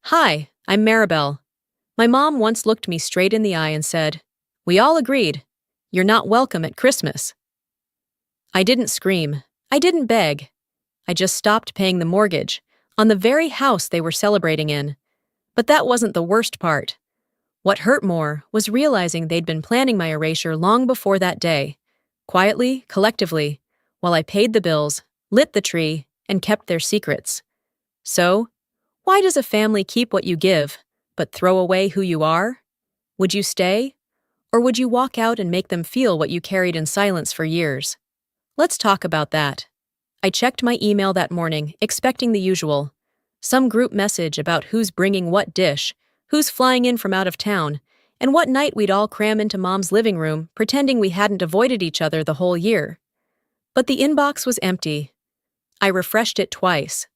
Hi, I'm Maribel. My mom once looked me straight in the eye and said, "We all agreed. You're not welcome at Christmas." I didn't scream. I didn't beg. I just stopped paying the mortgage on the very house they were celebrating in. But that wasn't the worst part. What hurt more was realizing they'd been planning my erasure long before that day. Quietly, collectively, while I paid the bills, lit the tree, and kept their secrets. So, why does a family keep what you give, but throw away who you are? Would you stay? Or would you walk out and make them feel what you carried in silence for years? Let's talk about that. I checked my email that morning, expecting the usual. Some group message about who's bringing what dish, who's flying in from out of town, and what night we'd all cram into Mom's living room, pretending we hadn't avoided each other the whole year. But the inbox was empty. I refreshed it twice.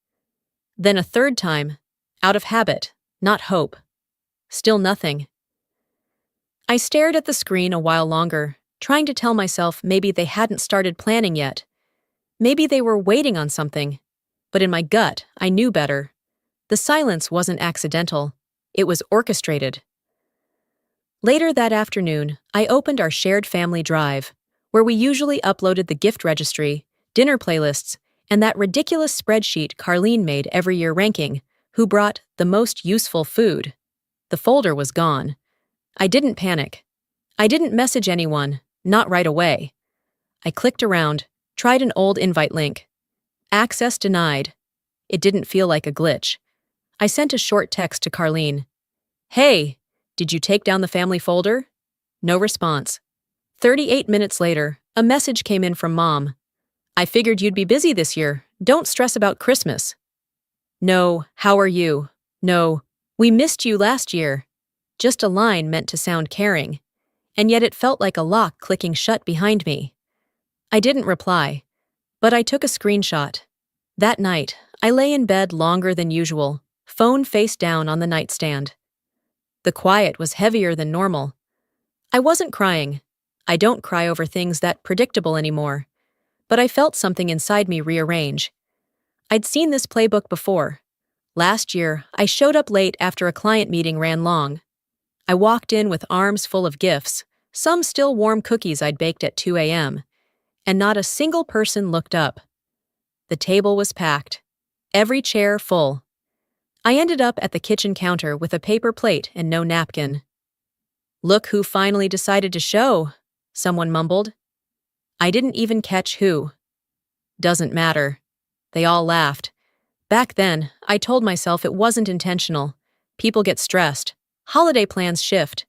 Then a third time, out of habit, not hope. Still nothing. I stared at the screen a while longer, trying to tell myself maybe they hadn't started planning yet. Maybe they were waiting on something. But in my gut, I knew better. The silence wasn't accidental. It was orchestrated. Later that afternoon, I opened our shared family drive, where we usually uploaded the gift registry, dinner playlists, and that ridiculous spreadsheet Carlene made every year ranking who brought the most useful food. The folder was gone. I didn't panic. I didn't message anyone, not right away. I clicked around, tried an old invite link. Access denied. It didn't feel like a glitch. I sent a short text to Carlene. "Hey, did you take down the family folder?" No response. 38 minutes later, a message came in from Mom. "I figured you'd be busy this year. Don't stress about Christmas." No, "How are you?" No, "We missed you last year." Just a line meant to sound caring. And yet it felt like a lock clicking shut behind me. I didn't reply, but I took a screenshot. That night, I lay in bed longer than usual, phone face down on the nightstand. The quiet was heavier than normal. I wasn't crying. I don't cry over things that predictable anymore. But I felt something inside me rearrange. I'd seen this playbook before. Last year, I showed up late after a client meeting ran long. I walked in with arms full of gifts, some still warm cookies I'd baked at 2 a.m., and not a single person looked up. The table was packed, every chair full. I ended up at the kitchen counter with a paper plate and no napkin. "Look who finally decided to show," someone mumbled. I didn't even catch who. "Doesn't matter." They all laughed. Back then, I told myself it wasn't intentional. People get stressed. Holiday plans shift.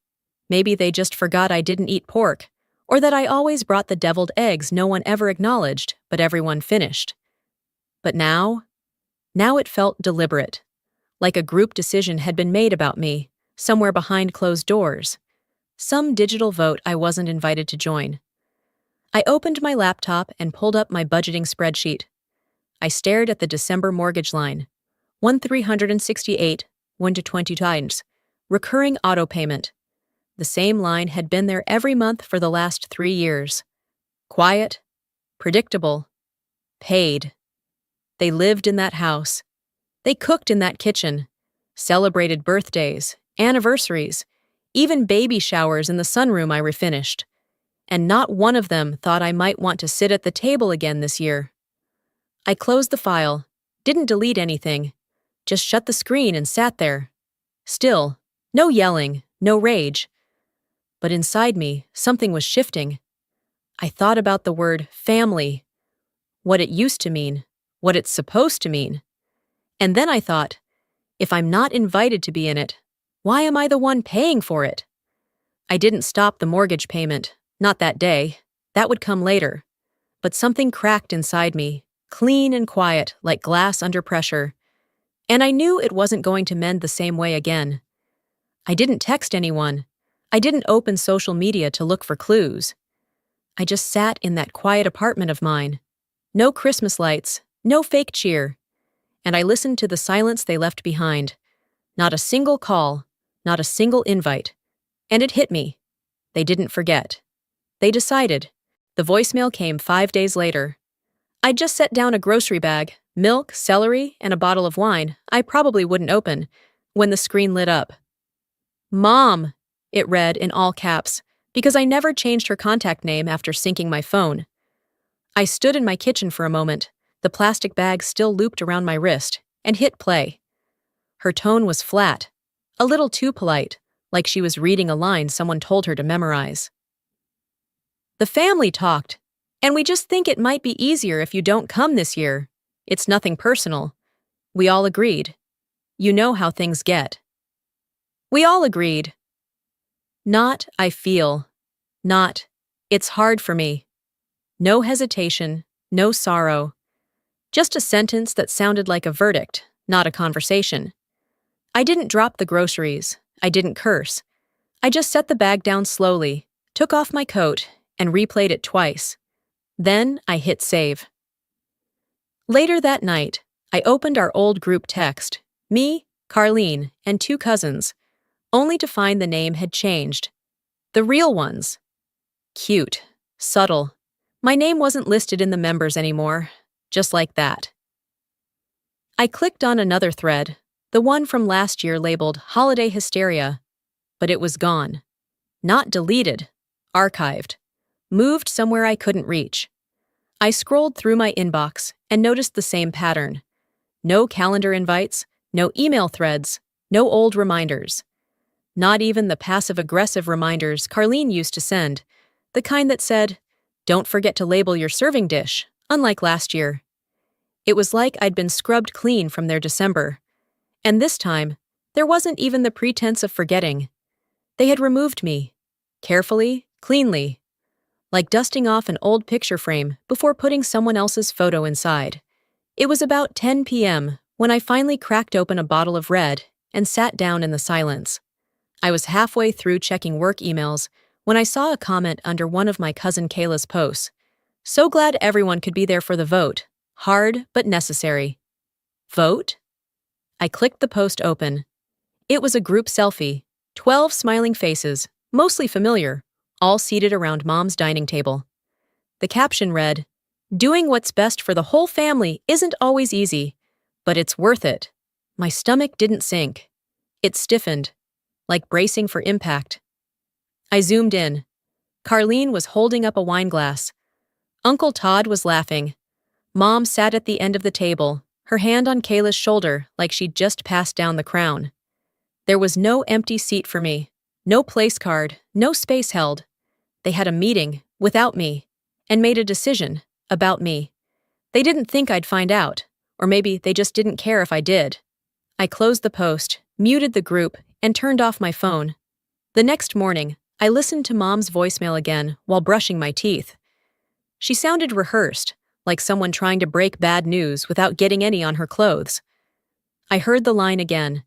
Maybe they just forgot I didn't eat pork, or that I always brought the deviled eggs no one ever acknowledged, but everyone finished. But now it felt deliberate. Like a group decision had been made about me, somewhere behind closed doors. Some digital vote I wasn't invited to join. I opened my laptop and pulled up my budgeting spreadsheet. I stared at the December mortgage line. 1,368, 1 to 20 times. Recurring auto payment. The same line had been there every month for the last 3 years. Quiet, predictable, paid. They lived in that house. They cooked in that kitchen, celebrated birthdays, anniversaries, even baby showers in the sunroom I refinished. And not one of them thought I might want to sit at the table again this year. I closed the file, didn't delete anything, just shut the screen and sat there. Still, no yelling, no rage. But inside me, something was shifting. I thought about the word family, what it used to mean, what it's supposed to mean. And then I thought, if I'm not invited to be in it, why am I the one paying for it? I didn't stop the mortgage payment, not that day. That would come later. But something cracked inside me, clean and quiet like glass under pressure. And I knew it wasn't going to mend the same way again. I didn't text anyone. I didn't open social media to look for clues. I just sat in that quiet apartment of mine. No Christmas lights, no fake cheer. And I listened to the silence they left behind. Not a single call, not a single invite. And it hit me. They didn't forget. They decided. The voicemail came 5 days later. I'd just set down a grocery bag, milk, celery, and a bottle of wine I probably wouldn't open, when the screen lit up. Mom, it read in all caps, because I never changed her contact name after syncing my phone. I stood in my kitchen for a moment, the plastic bag still looped around my wrist, and hit play. Her tone was flat, a little too polite, like she was reading a line someone told her to memorize. The family talked, and we just think it might be easier if you don't come this year. It's nothing personal. We all agreed. You know how things get. We all agreed. Not, I feel. Not, it's hard for me. No hesitation, no sorrow. Just a sentence that sounded like a verdict, not a conversation. I didn't drop the groceries. I didn't curse. I just set the bag down slowly, took off my coat, and replayed it twice. Then I hit save. Later that night, I opened our old group text, me, Carlene, and 2 cousins, only to find the name had changed. The real ones. Cute. Subtle. My name wasn't listed in the members anymore, just like that. I clicked on another thread, the one from last year labeled Holiday Hysteria, but it was gone. Not deleted, archived, moved somewhere I couldn't reach. I scrolled through my inbox and noticed the same pattern. No calendar invites, no email threads, no old reminders. Not even the passive-aggressive reminders Carlene used to send, the kind that said, "Don't forget to label your serving dish," unlike last year. It was like I'd been scrubbed clean from their December. And this time, there wasn't even the pretense of forgetting. They had removed me. Carefully, cleanly. Like dusting off an old picture frame before putting someone else's photo inside. It was about 10 p.m. when I finally cracked open a bottle of red and sat down in the silence. I was halfway through checking work emails when I saw a comment under one of my cousin Kayla's posts. So glad everyone could be there for the vote. Hard, but necessary. Vote? I clicked the post open. It was a group selfie, 12 smiling faces, mostly familiar, all seated around Mom's dining table. The caption read, "Doing what's best for the whole family isn't always easy, but it's worth it." My stomach didn't sink. It stiffened, like bracing for impact. I zoomed in. Carlene was holding up a wine glass. Uncle Todd was laughing. Mom sat at the end of the table, her hand on Kayla's shoulder like she'd just passed down the crown. There was no empty seat for me, no place card, no space held. They had a meeting, without me, and made a decision, about me. They didn't think I'd find out, or maybe they just didn't care if I did. I closed the post, muted the group, and turned off my phone. The next morning, I listened to Mom's voicemail again while brushing my teeth. She sounded rehearsed, like someone trying to break bad news without getting any on her clothes. I heard the line again.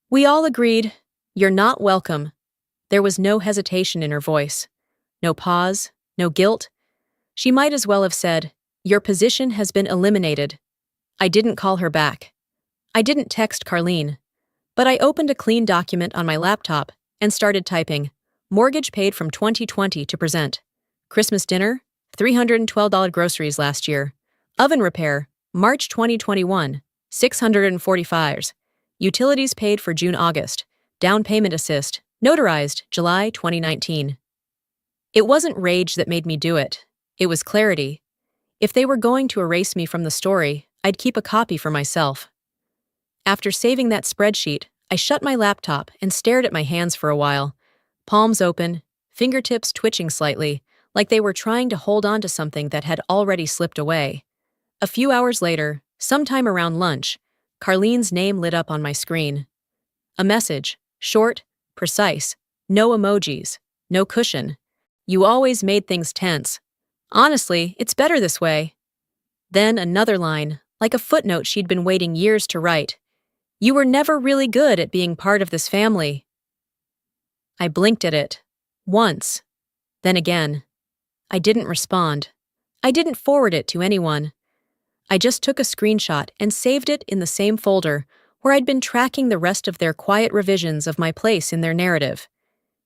"We all agreed. You're not welcome." There was no hesitation in her voice. No pause, no guilt. She might as well have said, "Your position has been eliminated." I didn't call her back. I didn't text Carlene. But I opened a clean document on my laptop and started typing, "Mortgage paid from 2020 to present. Christmas dinner, $312 groceries last year. Oven repair, March 2021, $645. Utilities paid for June-August. Down payment assist, notarized July 2019. It wasn't rage that made me do it. It was clarity. If they were going to erase me from the story, I'd keep a copy for myself. After saving that spreadsheet, I shut my laptop and stared at my hands for a while, palms open, fingertips twitching slightly, like they were trying to hold on to something that had already slipped away. A few hours later, sometime around lunch, Carlene's name lit up on my screen. A message, short, precise, no emojis, no cushion. "You always made things tense. Honestly, it's better this way." Then another line, like a footnote she'd been waiting years to write. "You were never really good at being part of this family." I blinked at it. Once. Then again. I didn't respond. I didn't forward it to anyone. I just took a screenshot and saved it in the same folder where I'd been tracking the rest of their quiet revisions of my place in their narrative.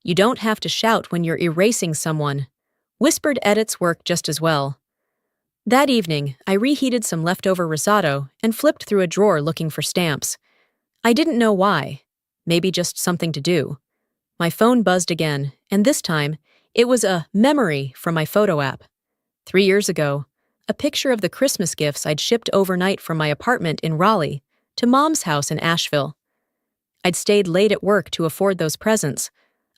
You don't have to shout when you're erasing someone. Whispered edits work just as well. That evening, I reheated some leftover risotto and flipped through a drawer looking for stamps. I didn't know why. maybe just something to do. My phone buzzed again, and this time, it was a memory from my photo app. 3 years ago, a picture of the Christmas gifts I'd shipped overnight from my apartment in Raleigh to Mom's house in Asheville. I'd stayed late at work to afford those presents.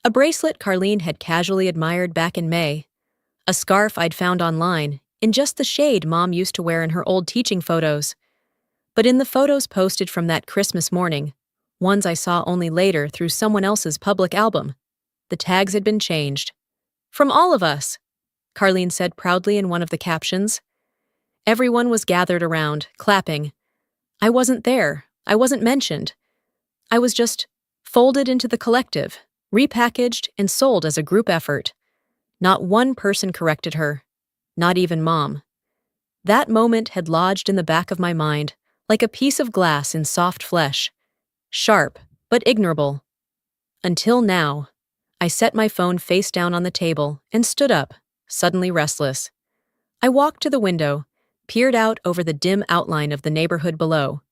A bracelet Carlene had casually admired back in May. A scarf I'd found online, in just the shade Mom used to wear in her old teaching photos. But in the photos posted from that Christmas morning, ones I saw only later through someone else's public album, the tags had been changed. "From all of us," Carlene said proudly in one of the captions. Everyone was gathered around, clapping. I wasn't there. I wasn't mentioned. I was just folded into the collective, repackaged and sold as a group effort. Not one person corrected her, not even Mom. That moment had lodged in the back of my mind, like a piece of glass in soft flesh. Sharp, but ignorable. Until now, I set my phone face down on the table and stood up, suddenly restless. I walked to the window, peered out over the dim outline of the neighborhood below.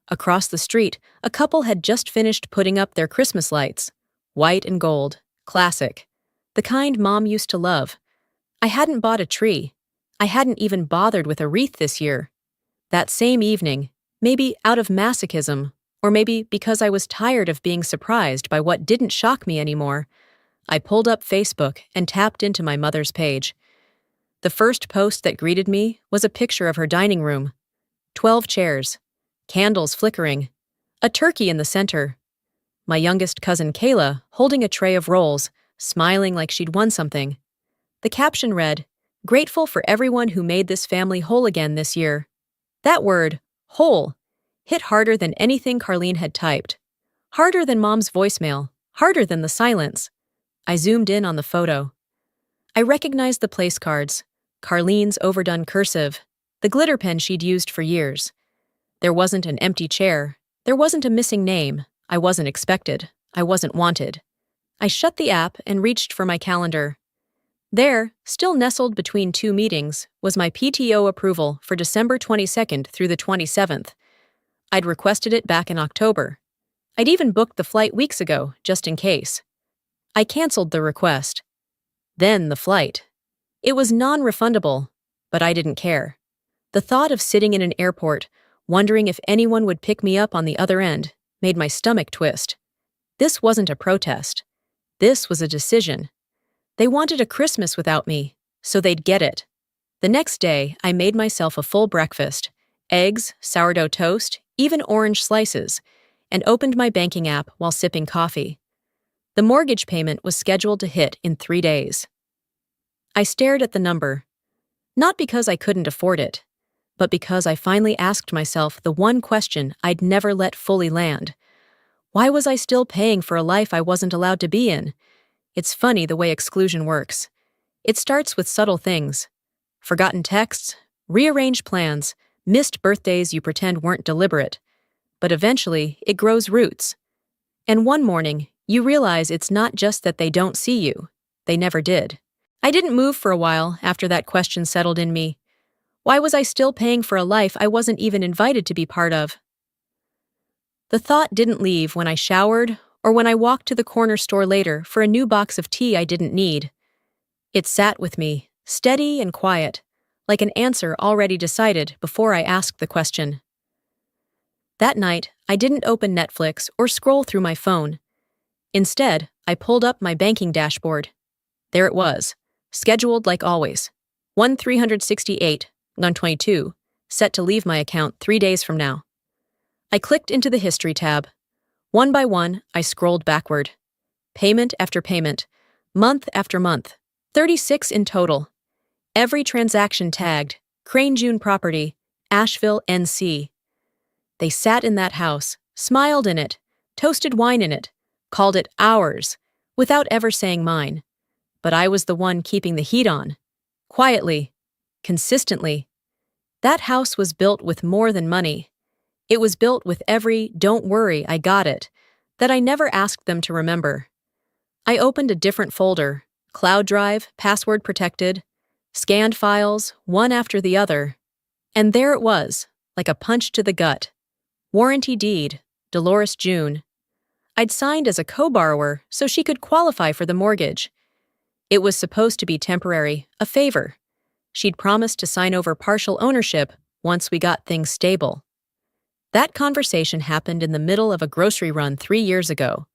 Across the street, a couple had just finished putting up their Christmas lights. White and gold, classic. The kind Mom used to love. I hadn't bought a tree. I hadn't even bothered with a wreath this year. That same evening, maybe out of masochism, or maybe because I was tired of being surprised by what didn't shock me anymore, I pulled up Facebook and tapped into my mother's page. The first post that greeted me was a picture of her dining room. 12 chairs, candles flickering, a turkey in the center. My youngest cousin Kayla holding a tray of rolls, smiling like she'd won something. The caption read, "Grateful for everyone who made this family whole again this year." That word, whole, hit harder than anything Carlene had typed. Harder than Mom's voicemail, harder than the silence. I zoomed in on the photo. I recognized the place cards, Carlene's overdone cursive, the glitter pen she'd used for years. There wasn't an empty chair. There wasn't a missing name. I wasn't expected. I wasn't wanted. I shut the app and reached for my calendar. There, still nestled between two meetings, was my PTO approval for December 22nd through the 27th. I'd requested it back in October. I'd even booked the flight weeks ago, just in case. I canceled the request. Then the flight. It was non-refundable, but I didn't care. The thought of sitting in an airport, wondering if anyone would pick me up on the other end, made my stomach twist. This wasn't a protest. This was a decision. They wanted a Christmas without me, so they'd get it. The next day, I made myself a full breakfast, eggs, sourdough toast, even orange slices, and opened my banking app while sipping coffee. The mortgage payment was scheduled to hit in 3 days. I stared at the number, not because I couldn't afford it, but because I finally asked myself the one question I'd never let fully land. Why was I still paying for a life I wasn't allowed to be in? It's funny the way exclusion works. It starts with subtle things. Forgotten texts, rearranged plans, missed birthdays you pretend weren't deliberate. But eventually, it grows roots. And one morning, you realize it's not just that they don't see you. They never did. I didn't move for a while after that question settled in me. Why was I still paying for a life I wasn't even invited to be part of? The thought didn't leave when I showered or when I walked to the corner store later for a new box of tea I didn't need. It sat with me, steady and quiet, like an answer already decided before I asked the question. That night, I didn't open Netflix or scroll through my phone. Instead, I pulled up my banking dashboard. There it was, scheduled like always. 1/368/122, set to leave my account 3 days from now. I clicked into the History tab. One by one, I scrolled backward. Payment after payment, month after month, 36 in total. Every transaction tagged, Crane June Property, Asheville, NC. They sat in that house, smiled in it, toasted wine in it, called it ours, without ever saying mine. But I was the one keeping the heat on. Quietly, consistently. That house was built with more than money. It was built with every "don't worry, I got it" that I never asked them to remember. I opened a different folder, cloud drive, password protected, scanned files, one after the other. And there it was, like a punch to the gut. Warranty deed, Dolores June. I'd signed as a co-borrower so she could qualify for the mortgage. It was supposed to be temporary, a favor. She'd promised to sign over partial ownership once we got things stable. That conversation happened in the middle of a grocery run 3 years ago.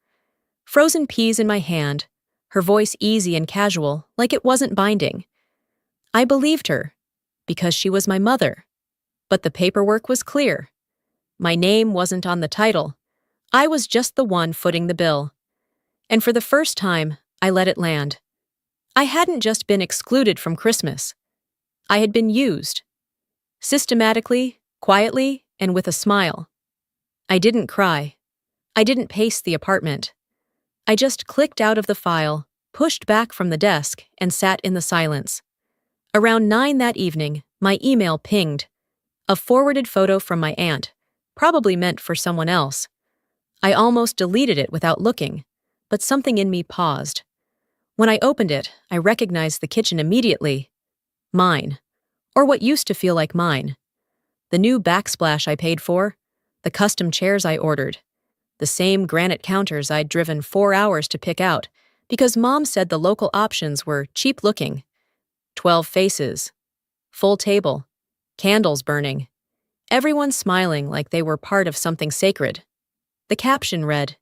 Frozen peas in my hand, her voice easy and casual, like it wasn't binding. I believed her, because she was my mother. But the paperwork was clear. My name wasn't on the title. I was just the one footing the bill. And for the first time, I let it land. I hadn't just been excluded from Christmas. I had been used. Systematically, quietly, and with a smile. I didn't cry. I didn't pace the apartment. I just clicked out of the file, pushed back from the desk, and sat in the silence. Around 9 that evening, my email pinged. A forwarded photo from my aunt, probably meant for someone else. I almost deleted it without looking, but something in me paused. When I opened it, I recognized the kitchen immediately. Mine. Or what used to feel like mine. The new backsplash I paid for, the custom chairs I ordered, the same granite counters I'd driven 4 hours to pick out because Mom said the local options were cheap-looking. 12 faces. Full table. Candles burning. Everyone smiling like they were part of something sacred. The caption read,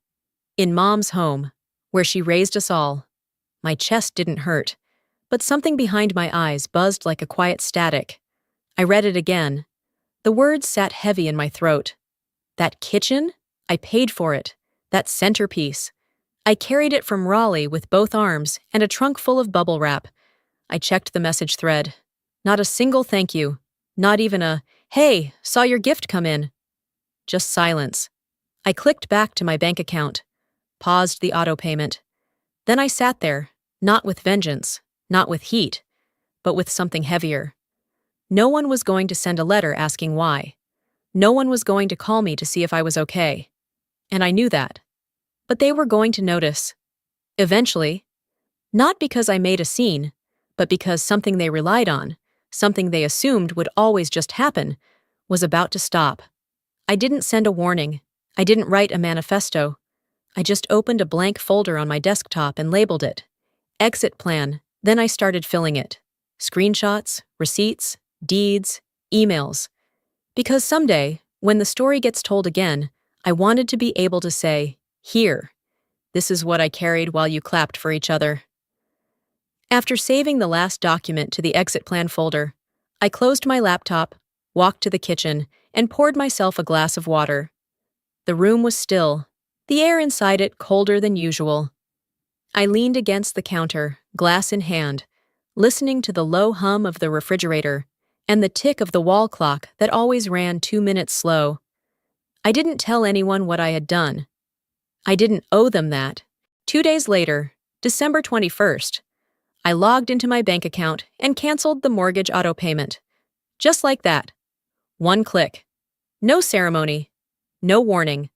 "In Mom's home, where she raised us all." My chest didn't hurt, but something behind my eyes buzzed like a quiet static. I read it again. The words sat heavy in my throat. That kitchen? I paid for it. That centerpiece. I carried it from Raleigh with both arms and a trunk full of bubble wrap. I checked the message thread. Not a single thank you. Not even a, "Hey, saw your gift come in." Just silence. I clicked back to my bank account, paused the auto payment. Then I sat there, not with vengeance, not with heat, but with something heavier. No one was going to send a letter asking why. No one was going to call me to see if I was okay. And I knew that. But they were going to notice. Eventually. Not because I made a scene, but because something they relied on, something they assumed would always just happen, was about to stop. I didn't send a warning. I didn't write a manifesto. I just opened a blank folder on my desktop and labeled it Exit Plan. Then I started filling it. Screenshots, receipts, deeds, emails. Because someday, when the story gets told again, I wanted to be able to say, "Here, this is what I carried while you clapped for each other." After saving the last document to the Exit Plan folder, I closed my laptop, walked to the kitchen, and poured myself a glass of water. The room was still, the air inside it colder than usual. I leaned against the counter, glass in hand, listening to the low hum of the refrigerator and the tick of the wall clock that always ran 2 minutes slow. I didn't tell anyone what I had done. I didn't owe them that. 2 days later, December 21st, I logged into my bank account and canceled the mortgage auto payment. Just like that. One click. No ceremony. No warning.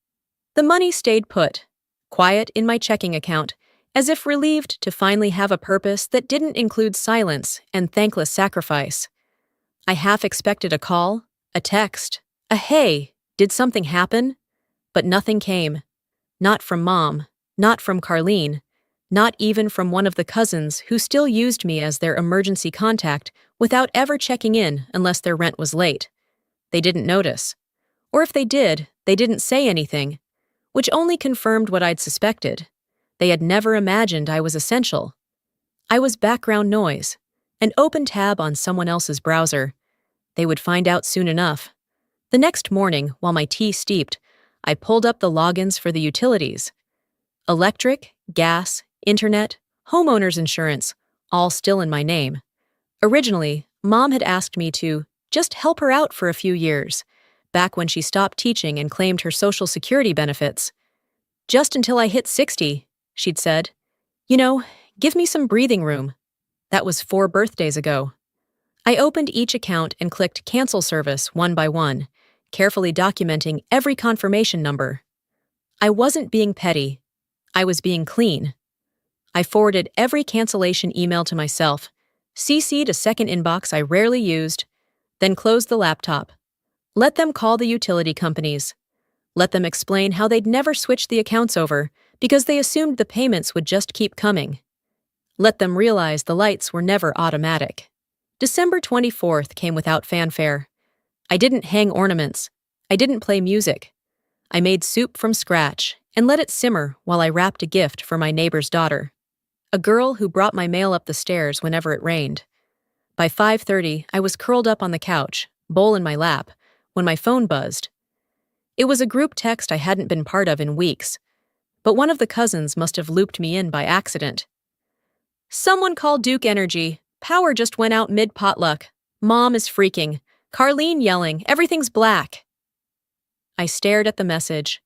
The money stayed put, quiet in my checking account, as if relieved to finally have a purpose that didn't include silence and thankless sacrifice. I half expected a call, a text, a "Hey, did something happen?" But nothing came. Not from Mom, not from Carlene, not even from one of the cousins who still used me as their emergency contact without ever checking in unless their rent was late. They didn't notice. Or if they did, they didn't say anything, which only confirmed what I'd suspected. They had never imagined I was essential. I was background noise, an open tab on someone else's browser. They would find out soon enough. The next morning, while my tea steeped, I pulled up the logins for the utilities. Electric, gas, internet, homeowner's insurance, all still in my name. Originally, Mom had asked me to just help her out for a few years, back when she stopped teaching and claimed her Social Security benefits. "Just until I hit 60, she'd said. "You know, give me some breathing room." That was 4 birthdays ago. I opened each account and clicked Cancel Service one by one, carefully documenting every confirmation number. I wasn't being petty. I was being clean. I forwarded every cancellation email to myself, CC'd a second inbox I rarely used, then closed the laptop. Let them call the utility companies. Let them explain how they'd never switched the accounts over because they assumed the payments would just keep coming. Let them realize the lights were never automatic. December 24th came without fanfare. I didn't hang ornaments. I didn't play music. I made soup from scratch and let it simmer while I wrapped a gift for my neighbor's daughter, a girl who brought my mail up the stairs whenever it rained. By 5:30, I was curled up on the couch, bowl in my lap, when my phone buzzed. It was a group text I hadn't been part of in weeks, but one of the cousins must have looped me in by accident. "Someone call Duke Energy. Power just went out mid-potluck. Mom is freaking. Carlene yelling, everything's black." I stared at the message.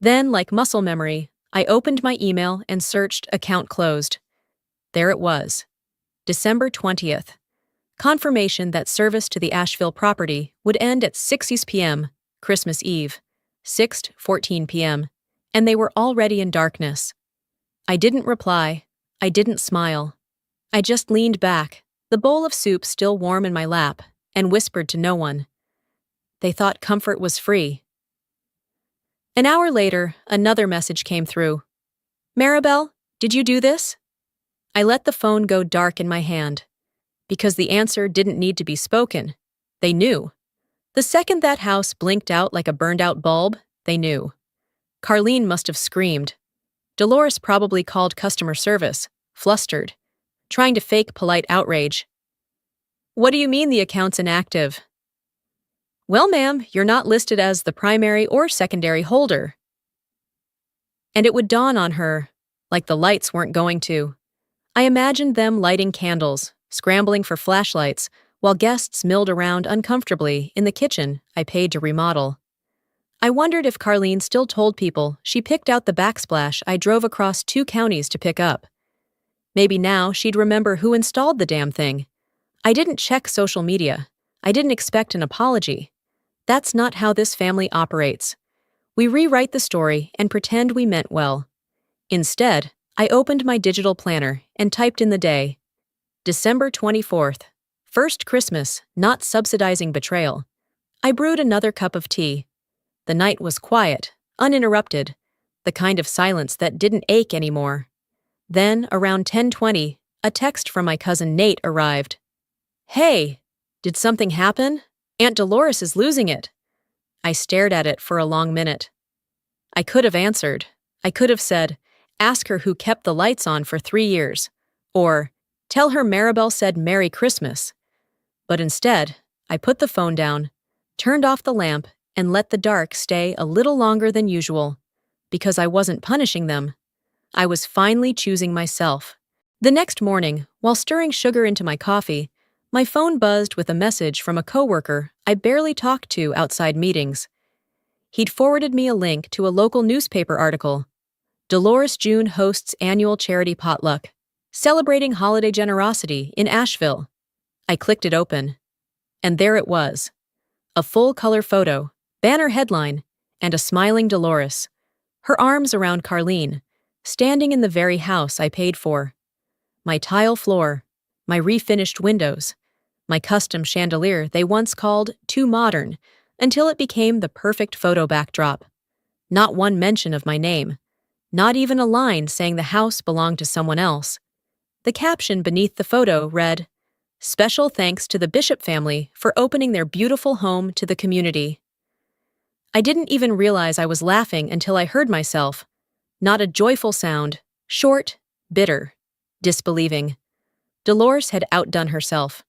Then, like muscle memory, I opened my email and searched account closed. There it was. December 20th. Confirmation that service to the Asheville property would end at 6 p.m., Christmas Eve, 6:14 p.m., and they were already in darkness. I didn't reply. I didn't smile. I just leaned back, the bowl of soup still warm in my lap, and whispered to no one. They thought comfort was free. An hour later, another message came through. "Maribel, did you do this?" I let the phone go dark in my hand. Because the answer didn't need to be spoken. They knew. The second that house blinked out like a burned-out bulb, they knew. Carlene must have screamed. Dolores probably called customer service, flustered, trying to fake polite outrage. "What do you mean the account's inactive?" "Well, ma'am, you're not listed as the primary or secondary holder." And it would dawn on her, like the lights weren't going to. I imagined them lighting candles, scrambling for flashlights, while guests milled around uncomfortably in the kitchen I paid to remodel. I wondered if Carlene still told people she picked out the backsplash I drove across 2 counties to pick up. Maybe now she'd remember who installed the damn thing. I didn't check social media. I didn't expect an apology. That's not how this family operates. We rewrite the story and pretend we meant well. Instead, I opened my digital planner and typed in the day. December 24th. First Christmas, not subsidizing betrayal. I brewed another cup of tea. The night was quiet, uninterrupted, the kind of silence that didn't ache anymore. Then, around 10:20, a text from my cousin Nate arrived. "Hey, did something happen? Aunt Dolores is losing it." I stared at it for a long minute. I could have answered. I could have said, "Ask her who kept the lights on for 3 years," or, "Tell her Maribel said Merry Christmas." But instead, I put the phone down, turned off the lamp, and let the dark stay a little longer than usual, because I wasn't punishing them. I was finally choosing myself. The next morning, while stirring sugar into my coffee, my phone buzzed with a message from a coworker I barely talked to outside meetings. He'd forwarded me a link to a local newspaper article. Dolores June hosts annual charity potluck, celebrating holiday generosity in Asheville. I clicked it open, and there it was. A full-color photo, banner headline, and a smiling Dolores, her arms around Carlene, standing in the very house I paid for. My tile floor, my refinished windows, my custom chandelier they once called too modern, until it became the perfect photo backdrop. Not one mention of my name, not even a line saying the house belonged to someone else. The caption beneath the photo read, "Special thanks to the Bishop family for opening their beautiful home to the community." I didn't even realize I was laughing until I heard myself. Not a joyful sound, short, bitter, disbelieving. Dolores had outdone herself.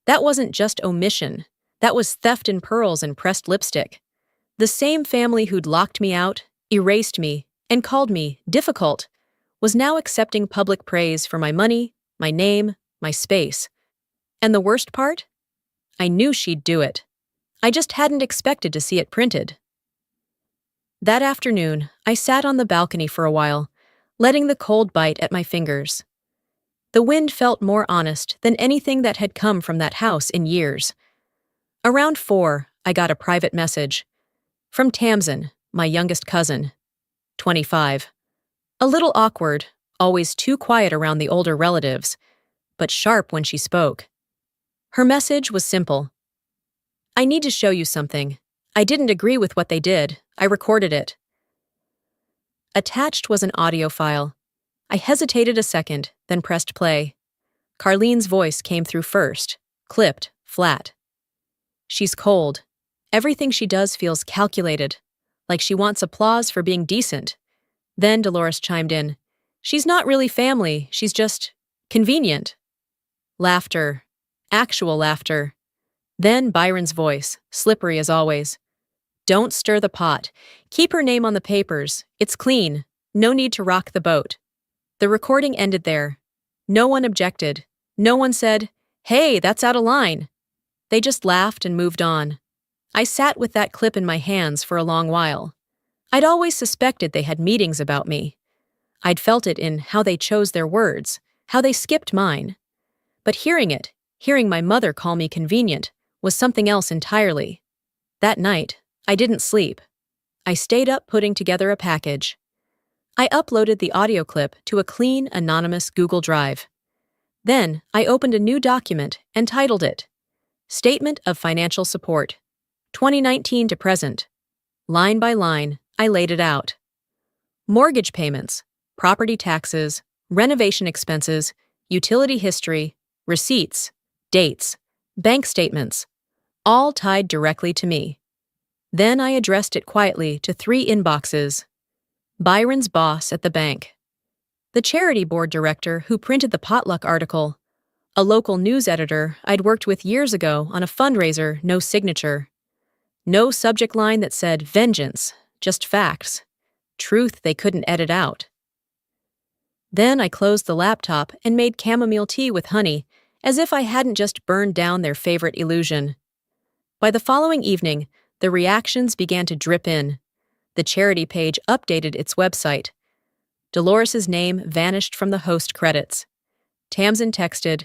That wasn't just omission. That was theft in pearls and pressed lipstick. The same family who'd locked me out, erased me, and called me difficult was now accepting public praise for my money, my name, my space. And the worst part? I knew she'd do it. I just hadn't expected to see it printed. That afternoon, I sat on the balcony for a while, letting the cold bite at my fingers. The wind felt more honest than anything that had come from that house in years. Around 4, I got a private message. From Tamsin, my youngest cousin, 25. A little awkward, always too quiet around the older relatives, but sharp when she spoke. Her message was simple. "I need to show you something. I didn't agree with what they did, I recorded it. Attached was an audio file. I hesitated a second, then pressed play. Carlene's voice came through first, clipped, flat. She's cold. Everything she does feels calculated, like she wants applause for being decent. Then Dolores chimed in. She's not really family, she's just convenient. Laughter. Actual laughter. Then Byron's voice, slippery as always. Don't stir the pot. Keep her name on the papers. It's clean. No need to rock the boat. The recording ended there. No one objected. No one said, "Hey, that's out of line." They just laughed and moved on. I sat with that clip in my hands for a long while. I'd always suspected they had meetings about me. I'd felt it in how they chose their words, how they skipped mine. But hearing my mother call me convenient, was something else entirely. That night, I didn't sleep. I stayed up putting together a package. I uploaded the audio clip to a clean, anonymous Google Drive. Then, I opened a new document and titled it, Statement of Financial Support, 2019 to present. Line by line, I laid it out. Mortgage payments, property taxes, renovation expenses, utility history, receipts, dates, bank statements, all tied directly to me. Then I addressed it quietly to 3 inboxes. Byron's boss at the bank, the charity board director who printed the potluck article, a local news editor I'd worked with years ago on a fundraiser, no signature. No subject line that said vengeance, just facts. Truth they couldn't edit out. Then I closed the laptop and made chamomile tea with honey, as if I hadn't just burned down their favorite illusion. By the following evening, the reactions began to drip in. The charity page updated its website. Dolores's name vanished from the host credits. Tamsin texted,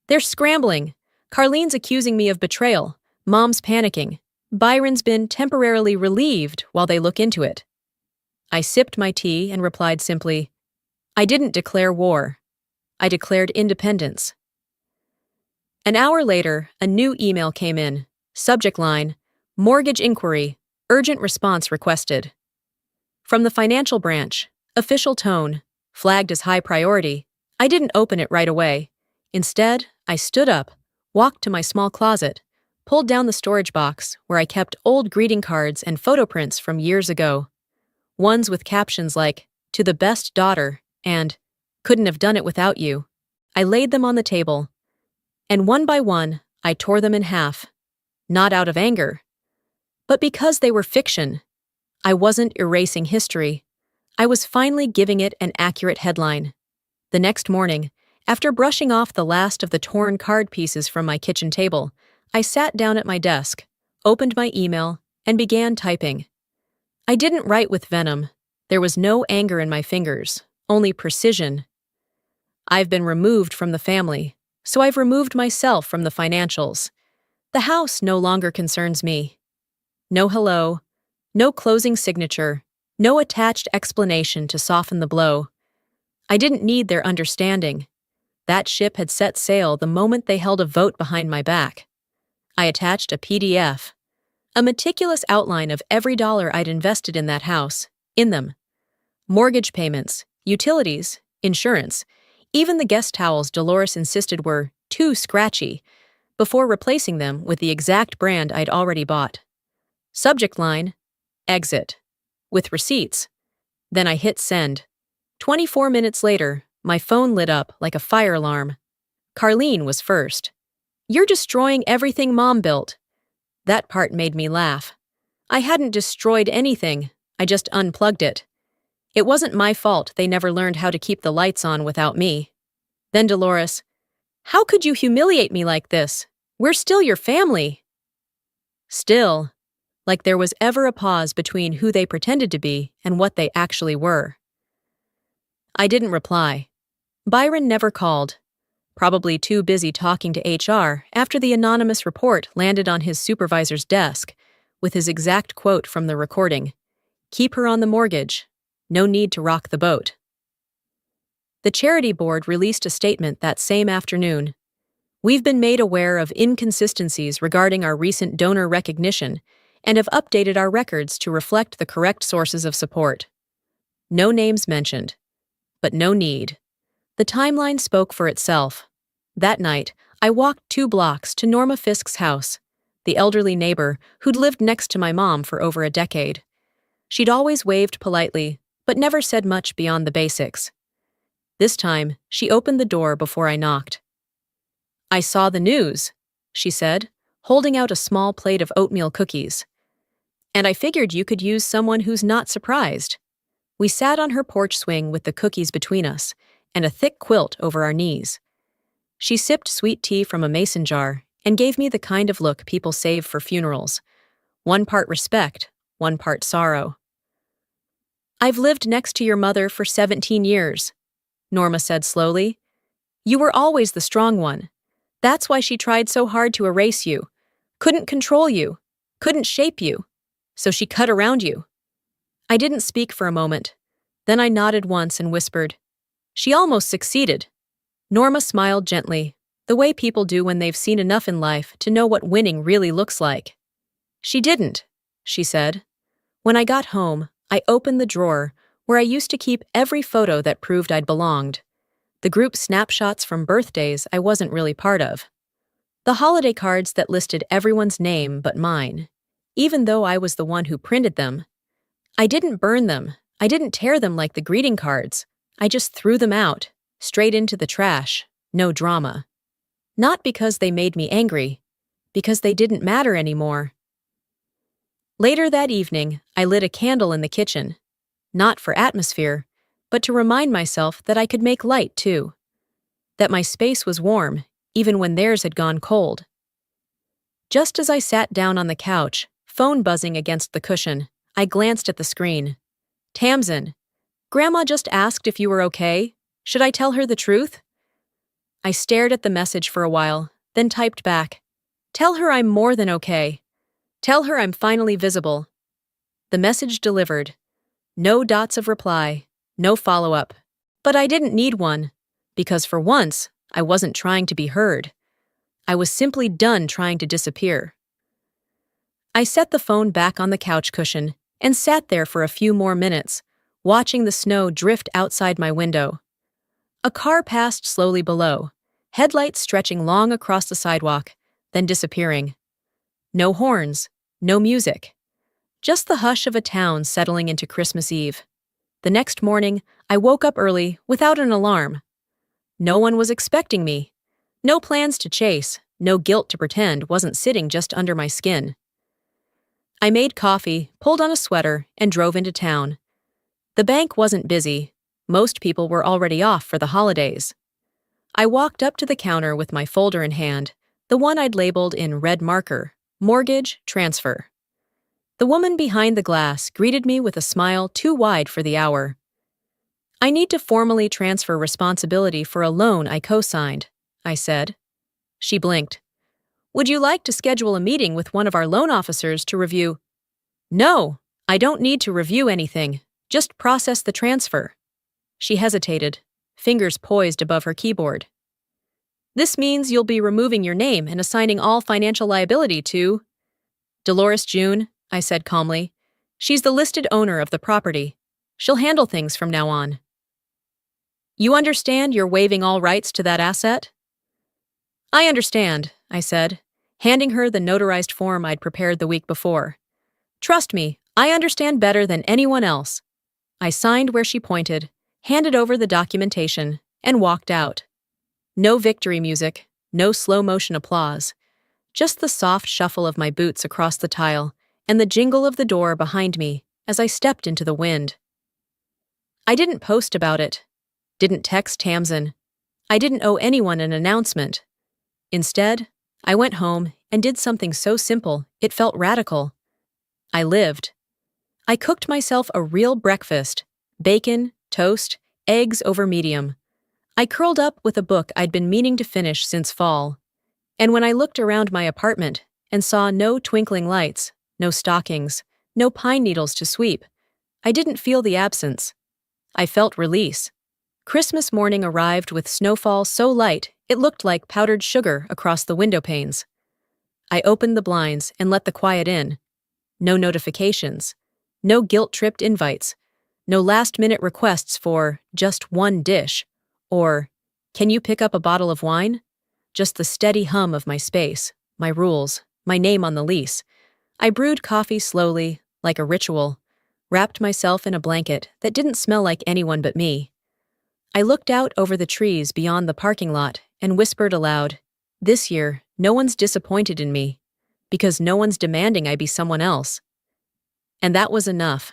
"They're scrambling. Carlene's accusing me of betrayal. Mom's panicking. Byron's been temporarily relieved while they look into it." I sipped my tea and replied simply, "I didn't declare war. I declared independence." An hour later, a new email came in. Subject line, Mortgage Inquiry, Urgent Response Requested. From the financial branch, official tone, flagged as high priority. I didn't open it right away. Instead, I stood up, walked to my small closet, pulled down the storage box where I kept old greeting cards and photo prints from years ago. Ones with captions like, "To the best daughter," and "Couldn't have done it without you." I laid them on the table. And one by one, I tore them in half. Not out of anger, but because they were fiction. I wasn't erasing history. I was finally giving it an accurate headline. The next morning, after brushing off the last of the torn card pieces from my kitchen table, I sat down at my desk, opened my email, and began typing. I didn't write with venom. There was no anger in my fingers, only precision. I've been removed from the family, so I've removed myself from the financials. The house no longer concerns me. No hello, no closing signature, no attached explanation to soften the blow. I didn't need their understanding. That ship had set sail the moment they held a vote behind my back. I attached a PDF, a meticulous outline of every dollar I'd invested in that house, in them. Mortgage payments, utilities, insurance, even the guest towels Dolores insisted were too scratchy, before replacing them with the exact brand I'd already bought. Subject line, Exit, with receipts. Then I hit send. 24 minutes later, my phone lit up like a fire alarm. Carlene was first. "You're destroying everything Mom built." That part made me laugh. I hadn't destroyed anything, I just unplugged it. It wasn't my fault they never learned how to keep the lights on without me. Then Dolores, "How could you humiliate me like this? We're still your family." Still, like there was ever a pause between who they pretended to be and what they actually were. I didn't reply. Byron never called. Probably too busy talking to HR after the anonymous report landed on his supervisor's desk, with his exact quote from the recording, "Keep her on the mortgage. No need to rock the boat." The charity board released a statement that same afternoon. "We've been made aware of inconsistencies regarding our recent donor recognition and have updated our records to reflect the correct sources of support. No names mentioned, but no need. The timeline spoke for itself. That night, I walked 2 blocks to Norma Fisk's house, the elderly neighbor who'd lived next to my mom for over a decade. She'd always waved politely, but never said much beyond the basics. This time, she opened the door before I knocked. "I saw the news," she said, holding out a small plate of oatmeal cookies. "And I figured you could use someone who's not surprised." We sat on her porch swing with the cookies between us and a thick quilt over our knees. She sipped sweet tea from a mason jar and gave me the kind of look people save for funerals. 1 part respect, 1 part sorrow. "I've lived next to your mother for 17 years, Norma said slowly. "You were always the strong one. That's why she tried so hard to erase you. Couldn't control you. Couldn't shape you. So she cut around you." I didn't speak for a moment. Then I nodded once and whispered, "She almost succeeded." Norma smiled gently, the way people do when they've seen enough in life to know what winning really looks like. "She didn't," she said. When I got home, I opened the drawer where I used to keep every photo that proved I'd belonged. The group snapshots from birthdays I wasn't really part of. The holiday cards that listed everyone's name but mine, even though I was the one who printed them. I didn't burn them. I didn't tear them like the greeting cards. I just threw them out, straight into the trash, no drama. Not because they made me angry, because they didn't matter anymore. Later that evening, I lit a candle in the kitchen. Not for atmosphere, but to remind myself that I could make light too. That my space was warm, even when theirs had gone cold. Just as I sat down on the couch, phone buzzing against the cushion, I glanced at the screen. "Tamsin, Grandma just asked if you were okay. Should I tell her the truth?" I stared at the message for a while, then typed back, "Tell her I'm more than okay. Tell her I'm finally visible." The message delivered. No dots of reply, no follow-up. But I didn't need one, because for once, I wasn't trying to be heard. I was simply done trying to disappear. I set the phone back on the couch cushion and sat there for a few more minutes, watching the snow drift outside my window. A car passed slowly below, headlights stretching long across the sidewalk, then disappearing. No horns, no music. Just the hush of a town settling into Christmas Eve. The next morning, I woke up early without an alarm. No one was expecting me. No plans to chase, no guilt to pretend wasn't sitting just under my skin. I made coffee, pulled on a sweater, and drove into town. The bank wasn't busy. Most people were already off for the holidays. I walked up to the counter with my folder in hand, the one I'd labeled in red marker, "Mortgage Transfer." The woman behind the glass greeted me with a smile too wide for the hour. "I need to formally transfer responsibility for a loan I co-signed," I said. She blinked. "Would you like to schedule a meeting with one of our loan officers to review?" "No, I don't need to review anything. Just process the transfer." She hesitated, fingers poised above her keyboard. "This means you'll be removing your name and assigning all financial liability to Dolores June," I said calmly. "She's the listed owner of the property. She'll handle things from now on." "You understand you're waiving all rights to that asset?" "I understand," I said, handing her the notarized form I'd prepared the week before. "Trust me, I understand better than anyone else." I signed where she pointed, handed over the documentation, and walked out. No victory music, no slow-motion applause, just the soft shuffle of my boots across the tile and the jingle of the door behind me as I stepped into the wind. I didn't post about it, didn't text Tamsin. I didn't owe anyone an announcement. Instead, I went home and did something so simple it felt radical. I lived. I cooked myself a real breakfast, bacon, toast, eggs over medium. I curled up with a book I'd been meaning to finish since fall. And when I looked around my apartment and saw no twinkling lights, no stockings, no pine needles to sweep, I didn't feel the absence. I felt release. Christmas morning arrived with snowfall so light it looked like powdered sugar across the window panes. I opened the blinds and let the quiet in. no notifications, no guilt-tripped invites, no last-minute requests for just one dish, or, can you pick up a bottle of wine? Just the steady hum of my space, my rules, my name on the lease. I brewed coffee slowly, like a ritual, wrapped myself in a blanket that didn't smell like anyone but me. I looked out over the trees beyond the parking lot and whispered aloud, "This year, no one's disappointed in me, because no one's demanding I be someone else." And that was enough.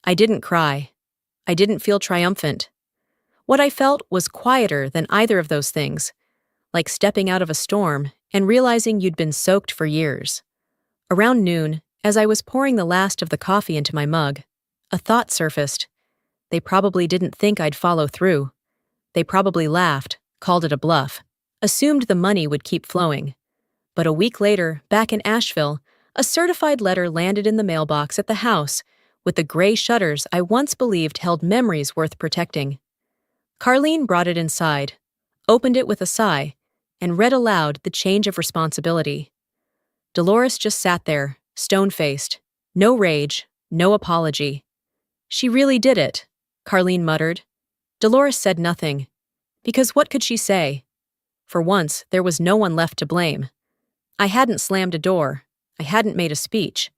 I didn't cry. I didn't feel triumphant. What I felt was quieter than either of those things, like stepping out of a storm and realizing you'd been soaked for years. Around noon, as I was pouring the last of the coffee into my mug, a thought surfaced. They probably didn't think I'd follow through. They probably laughed, called it a bluff, assumed the money would keep flowing. But a week later, back in Asheville, a certified letter landed in the mailbox at the house with the gray shutters I once believed held memories worth protecting. Carlene brought it inside, opened it with a sigh, and read aloud the change of responsibility. Dolores just sat there, stone-faced, no rage, no apology. "She really did it," Carlene muttered. Dolores said nothing, because what could she say? For once, there was no one left to blame. I hadn't slammed a door. I hadn't made a speech.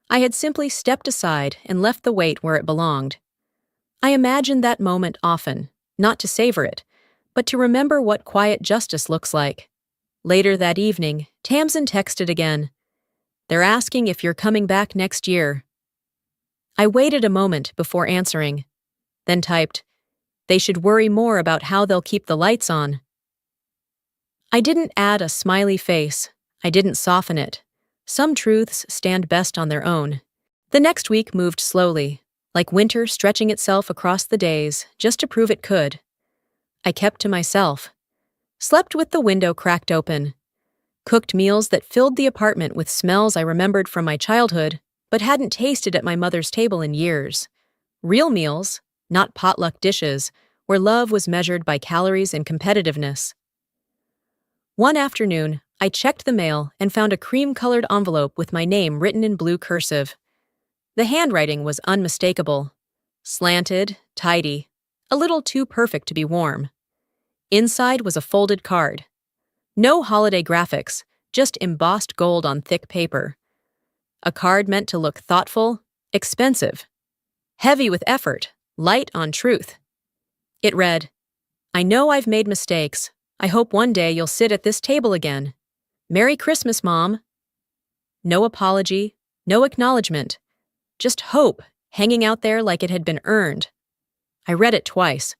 I had simply stepped aside and left the weight where it belonged. I imagined that moment often, not to savor it, but to remember what quiet justice looks like. Later that evening, Tamsin texted again. "They're asking if you're coming back next year." I waited a moment before answering, then typed, "They should worry more about how they'll keep the lights on." I didn't add a smiley face. I didn't soften it. Some truths stand best on their own. The next week moved slowly, like winter stretching itself across the days just to prove it could. I kept to myself. Slept with the window cracked open. Cooked meals that filled the apartment with smells I remembered from my childhood, but hadn't tasted at my mother's table in years. Real meals, not potluck dishes, where love was measured by calories and competitiveness. One afternoon, I checked the mail and found a cream-colored envelope with my name written in blue cursive. The handwriting was unmistakable. Slanted, tidy, a little too perfect to be warm. Inside was a folded card. No holiday graphics, just embossed gold on thick paper. A card meant to look thoughtful, expensive, heavy with effort, light on truth. It read, "I know I've made mistakes. I hope one day you'll sit at this table again. Merry Christmas, Mom." No apology, no acknowledgement. Just hope, hanging out there like it had been earned. I read it twice.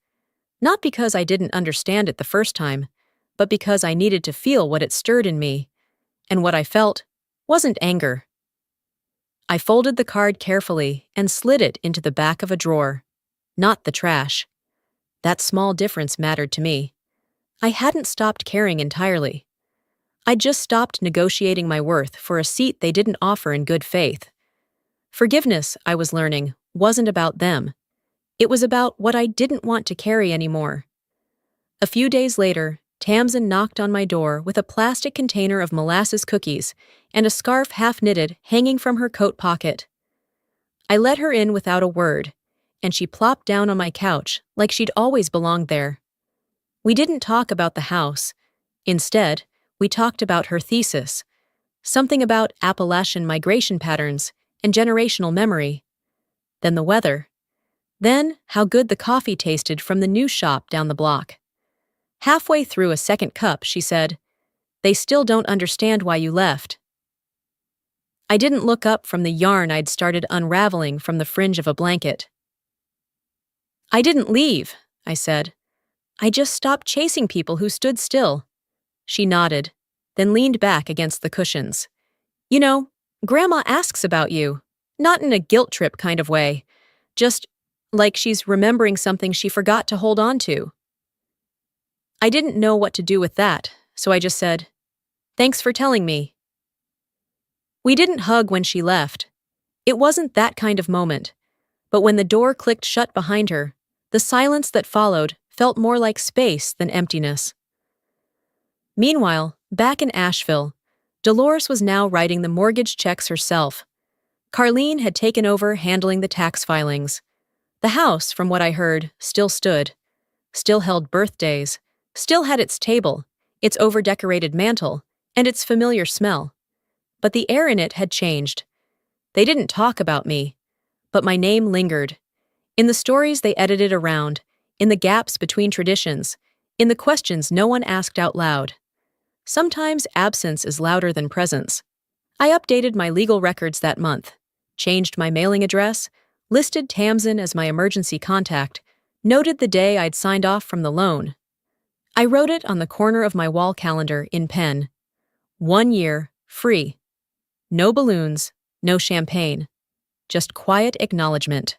Not because I didn't understand it the first time, but because I needed to feel what it stirred in me. And what I felt wasn't anger. I folded the card carefully and slid it into the back of a drawer. Not the trash. That small difference mattered to me. I hadn't stopped caring entirely. I'd just stopped negotiating my worth for a seat they didn't offer in good faith. Forgiveness, I was learning, wasn't about them. It was about what I didn't want to carry anymore. A few days later, Tamsin knocked on my door with a plastic container of molasses cookies and a scarf half-knitted hanging from her coat pocket. I let her in without a word, and she plopped down on my couch like she'd always belonged there. We didn't talk about the house. Instead, we talked about her thesis, something about Appalachian migration patterns and generational memory. Then the weather. Then how good the coffee tasted from the new shop down the block. Halfway through a second cup, she said, "They still don't understand why you left." I didn't look up from the yarn I'd started unraveling from the fringe of a blanket. "I didn't leave," I said. "I just stopped chasing people who stood still." She nodded, then leaned back against the cushions. "You know, Grandma asks about you, not in a guilt trip kind of way, just like she's remembering something she forgot to hold on to." I didn't know what to do with that, so I just said, "Thanks for telling me." We didn't hug when she left. It wasn't that kind of moment, but when the door clicked shut behind her, the silence that followed felt more like space than emptiness. Meanwhile, back in Asheville, Dolores was now writing the mortgage checks herself. Carlene had taken over handling the tax filings. The house, from what I heard, still stood, still held birthdays, still had its table, its over-decorated mantel, and its familiar smell. But the air in it had changed. They didn't talk about me, but my name lingered. In the stories they edited around, in the gaps between traditions, in the questions no one asked out loud. Sometimes absence is louder than presence. I updated my legal records that month, changed my mailing address, listed Tamsin as my emergency contact, noted the day I'd signed off from the loan. I wrote it on the corner of my wall calendar in pen. 1 year, free. No balloons, no champagne. Just quiet acknowledgement.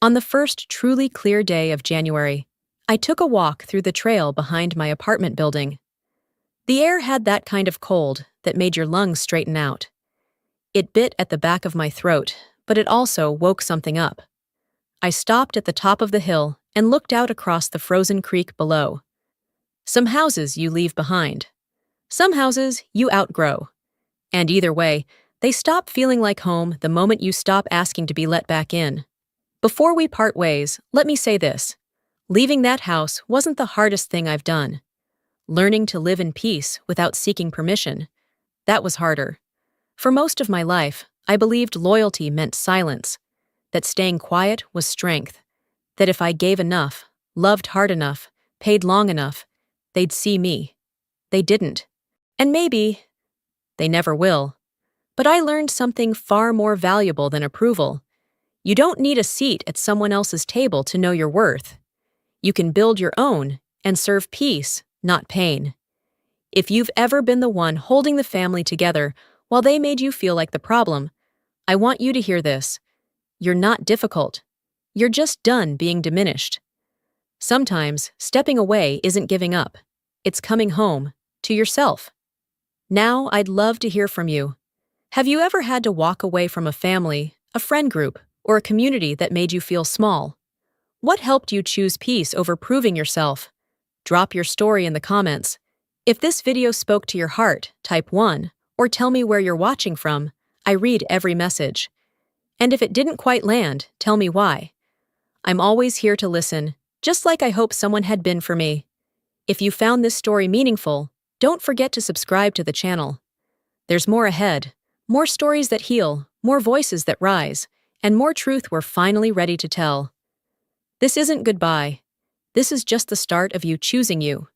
On the first truly clear day of January, I took a walk through the trail behind my apartment building. The air had that kind of cold that made your lungs straighten out. It bit at the back of my throat, but it also woke something up. I stopped at the top of the hill and looked out across the frozen creek below. Some houses you leave behind. Some houses you outgrow. And either way, they stop feeling like home the moment you stop asking to be let back in. Before we part ways, let me say this. Leaving that house wasn't the hardest thing I've done. Learning to live in peace without seeking permission, that was harder. For most of my life, I believed loyalty meant silence, that staying quiet was strength, that if I gave enough, loved hard enough, paid long enough, they'd see me. They didn't. And maybe they never will. But I learned something far more valuable than approval. You don't need a seat at someone else's table to know your worth. You can build your own and serve peace, not pain. If you've ever been the one holding the family together while they made you feel like the problem, I want you to hear this. You're not difficult. You're just done being diminished. Sometimes, stepping away isn't giving up. It's coming home, to yourself. Now, I'd love to hear from you. Have you ever had to walk away from a family, a friend group, or a community that made you feel small? What helped you choose peace over proving yourself? Drop your story in the comments. If this video spoke to your heart, type 1, or tell me where you're watching from. I read every message. And if it didn't quite land, tell me why. I'm always here to listen, just like I hope someone had been for me. If you found this story meaningful, don't forget to subscribe to the channel. There's more ahead, more stories that heal, more voices that rise, and more truth we're finally ready to tell. This isn't goodbye. This is just the start of you choosing you.